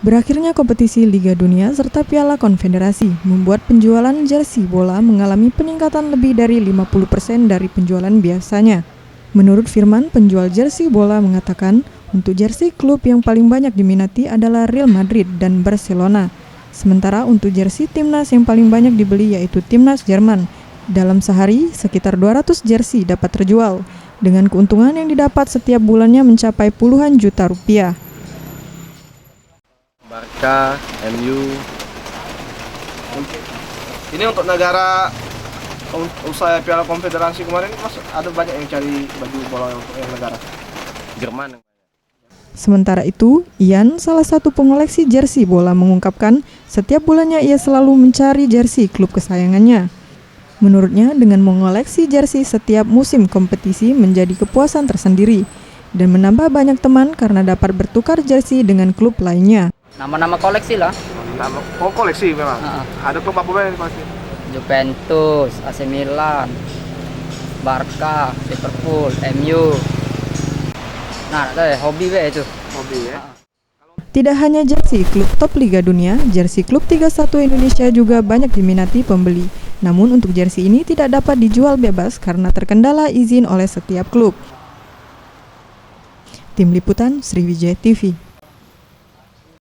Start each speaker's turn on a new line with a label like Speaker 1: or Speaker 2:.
Speaker 1: Berakhirnya kompetisi Liga Dunia serta Piala Konfederasi membuat penjualan jersey bola mengalami peningkatan lebih dari 50% dari penjualan biasanya. Menurut Firman, penjual jersey bola mengatakan untuk jersey klub yang paling banyak diminati adalah Real Madrid dan Barcelona. Sementara untuk jersey timnas yang paling banyak dibeli yaitu timnas Jerman. Dalam sehari, sekitar 200 jersey dapat terjual, dengan keuntungan yang didapat setiap bulannya mencapai puluhan juta rupiah.
Speaker 2: Barca, MU. Ini untuk negara usai Piala Konfederasi kemarin, Mas, ada banyak yang cari baju bola untuk yang negara Jerman.
Speaker 1: Sementara itu, Ian, salah satu pengoleksi jersey bola, mengungkapkan setiap bulannya ia selalu mencari jersey klub kesayangannya. Menurutnya, dengan mengoleksi jersey setiap musim kompetisi menjadi kepuasan tersendiri dan menambah banyak teman karena dapat bertukar jersey dengan klub lainnya.
Speaker 3: Nama-nama koleksi lah.
Speaker 2: Nama koleksi memang. Ada klub apa yang pasti?
Speaker 3: Juventus, AC Milan, Barca, Liverpool, MU. Nah, hobi itu.
Speaker 2: Hobi ya.
Speaker 1: Tidak hanya jersey klub top Liga Dunia, jersey klub 31 Indonesia juga banyak diminati pembeli. Namun untuk jersey ini tidak dapat dijual bebas karena terkendala izin oleh setiap klub. Tim Liputan Sriwijaya TV.